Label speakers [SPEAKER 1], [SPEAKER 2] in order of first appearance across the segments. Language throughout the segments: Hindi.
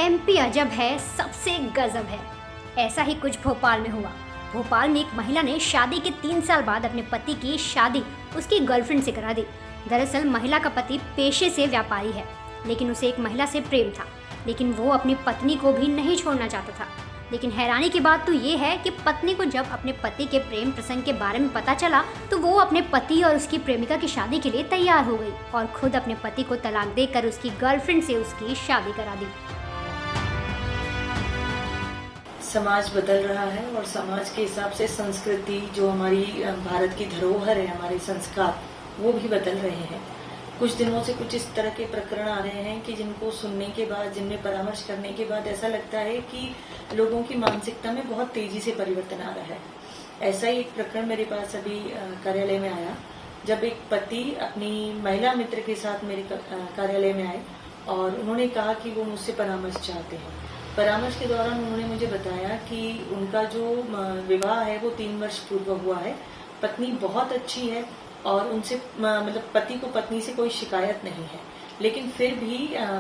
[SPEAKER 1] एमपी अजब है, सबसे गजब है। ऐसा ही कुछ भोपाल में हुआ। भोपाल में एक महिला ने शादी के 3 साल बाद अपने पति की शादी उसकी गर्लफ्रेंड से करा दी। दरअसल महिला का पति पेशे से व्यापारी है, लेकिन उसे एक महिला से प्रेम था, लेकिन वो अपनी पत्नी को भी नहीं छोड़ना चाहता था। लेकिन हैरानी की बात तो ये है कि पत्नी को जब अपने पति के प्रेम प्रसंग के बारे में पता चला तो वो अपने पति और उसकी प्रेमिका की शादी के लिए तैयार हो गई और खुद अपने पति को तलाक देकर उसकी गर्लफ्रेंड से उसकी शादी करा दी।
[SPEAKER 2] समाज बदल रहा है और समाज के हिसाब से संस्कृति, जो हमारी भारत की धरोहर है, हमारे संस्कार, वो भी बदल रहे हैं। कुछ दिनों से कुछ इस तरह के प्रकरण आ रहे हैं कि जिनको सुनने के बाद, जिनमें परामर्श करने के बाद ऐसा लगता है कि लोगों की मानसिकता में बहुत तेजी से परिवर्तन आ रहा है। ऐसा ही एक प्रकरण मेरे पास अभी कार्यालय में आया, जब एक पति अपनी महिला मित्र के साथ मेरे कार्यालय में आए और उन्होंने कहा कि वो मुझसे परामर्श चाहते हैं। परामर्श के दौरान उन्होंने मुझे बताया कि उनका जो विवाह है वो 3 वर्ष पूर्व हुआ है। पत्नी बहुत अच्छी है और उनसे मतलब पति को पत्नी से कोई शिकायत नहीं है, लेकिन फिर भी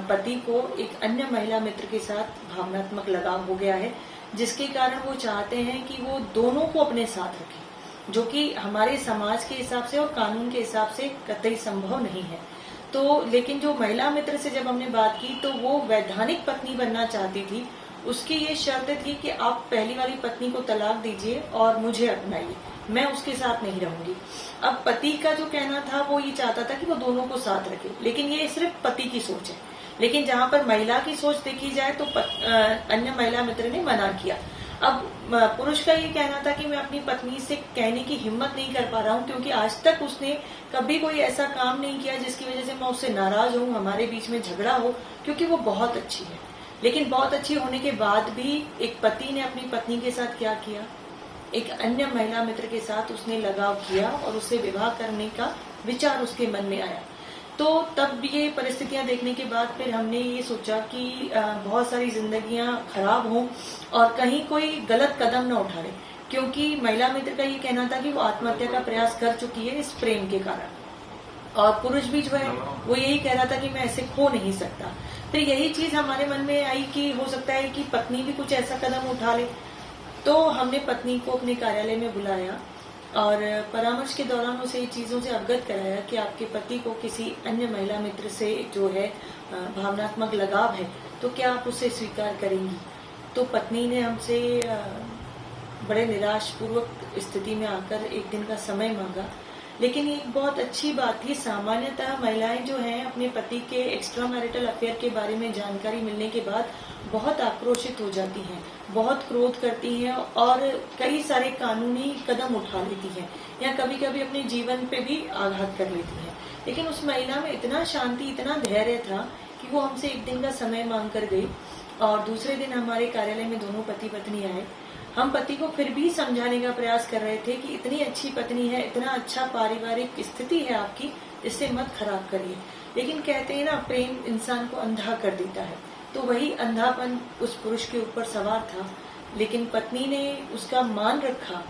[SPEAKER 2] पति को एक अन्य महिला मित्र के साथ भावनात्मक लगाव हो गया है, जिसके कारण वो चाहते हैं कि वो दोनों को अपने साथ रखें, जो कि हमारे समाज के हिसाब से और कानून के हिसाब से कतई संभव नहीं है। तो लेकिन जो महिला मित्र से जब हमने बात की तो वो वैधानिक पत्नी बनना चाहती थी। उसकी ये शर्त थी कि आप पहली वाली पत्नी को तलाक दीजिए और मुझे अपनाइए, मैं उसके साथ नहीं रहूंगी। अब पति का जो कहना था वो ये चाहता था कि वो दोनों को साथ रखे, लेकिन ये सिर्फ पति की सोच है। लेकिन जहां पर महिला की सोच देखी जाए तो अन्य महिला मित्र ने मना किया। अब पुरुष का ये कहना था कि मैं अपनी पत्नी से कहने की हिम्मत नहीं कर पा रहा हूं, क्योंकि आज तक उसने कभी कोई ऐसा काम नहीं किया जिसकी वजह से मैं उससे नाराज हूं, हमारे बीच में झगड़ा हो, क्योंकि वो बहुत अच्छी है। लेकिन बहुत अच्छी होने के बाद भी एक पति ने अपनी पत्नी के साथ क्या किया, एक अन्य महिला मित्र के साथ उसने लगाव किया और उससे विवाह करने का विचार उसके मन में आया। तो तब ये परिस्थितियां देखने के बाद फिर हमने ये सोचा कि बहुत सारी जिंदगियां खराब हों और कहीं कोई गलत कदम न उठाए, क्योंकि महिला मित्र का ये कहना था कि वो आत्महत्या का प्रयास कर चुकी है इस प्रेम के कारण, और पुरुष भी जो है वो यही कह रहा था कि मैं ऐसे खो नहीं सकता। फिर यही चीज हमारे मन में आई कि हो सकता है कि पत्नी भी कुछ ऐसा कदम उठा ले। तो हमने पत्नी को अपने कार्यालय में बुलाया और परामर्श के दौरान उसे ये चीजों से अवगत कराया कि आपके पति को किसी अन्य महिला मित्र से जो है भावनात्मक लगाव है, तो क्या आप उसे स्वीकार करेंगी। तो पत्नी ने हमसे बड़े निराशपूर्वक स्थिति में आकर एक दिन का समय मांगा। लेकिन एक बहुत अच्छी बात थी, सामान्यतः महिलाएं जो हैं अपने पति के एक्स्ट्रा मैरिटल अफेयर के बारे में जानकारी मिलने के बाद बहुत आक्रोशित हो जाती हैं, बहुत क्रोध करती हैं और कई सारे कानूनी कदम उठा लेती हैं या कभी कभी अपने जीवन पे भी आघात कर लेती हैं। लेकिन उस महिला में इतना शांति, इतना धैर्य था कि वो हमसे एक दिन का समय मांग कर गई और दूसरे दिन हमारे कार्यालय में दोनों पति पत्नी आए। हम पति को फिर भी समझाने का प्रयास कर रहे थे कि इतनी अच्छी पत्नी है, इतना अच्छा पारिवारिक स्थिति है आपकी, इससे मत खराब करिए। लेकिन कहते हैं ना, प्रेम इंसान को अंधा कर देता है, तो वही अंधापन उस पुरुष के ऊपर सवार था। लेकिन पत्नी ने उसका मान रखा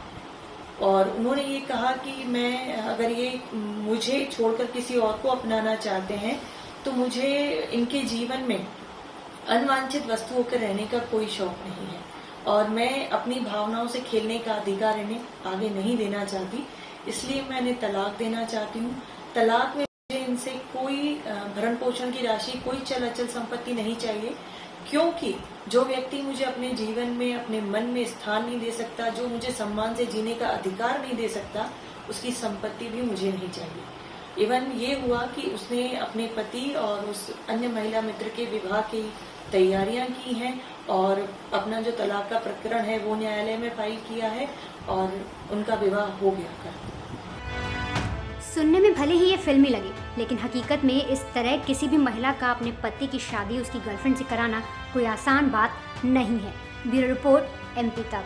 [SPEAKER 2] और उन्होंने ये कहा कि मैं, अगर ये मुझे छोड़कर किसी और को अपनाना चाहते हैं तो मुझे इनके जीवन में अनवांछित वस्तुओं के रहने का कोई शौक नहीं है और मैं अपनी भावनाओं से खेलने का अधिकार इन्हें आगे नहीं देना चाहती, इसलिए मैं इन्हें तलाक देना चाहती हूँ। तलाक में मुझे इनसे कोई भरण पोषण की राशि, कोई चल अचल संपत्ति नहीं चाहिए, क्योंकि जो व्यक्ति मुझे अपने जीवन में, अपने मन में स्थान नहीं दे सकता, जो मुझे सम्मान से जीने का अधिकार नहीं दे सकता, उसकी संपत्ति भी मुझे नहीं चाहिए। इवन ये हुआ कि उसने अपने पति और उस अन्य महिला मित्र के विवाह की तैयारियां की हैं और अपना जो तलाक का प्रकरण है वो न्यायालय में फाइल किया है और उनका विवाह हो गया कर।
[SPEAKER 1] सुनने में भले ही ये फिल्मी लगे, लेकिन हकीकत में इस तरह किसी भी महिला का अपने पति की शादी उसकी गर्लफ्रेंड से कराना कोई आसान बात नहीं है। ब्यूरो रिपोर्ट, एमपी तक।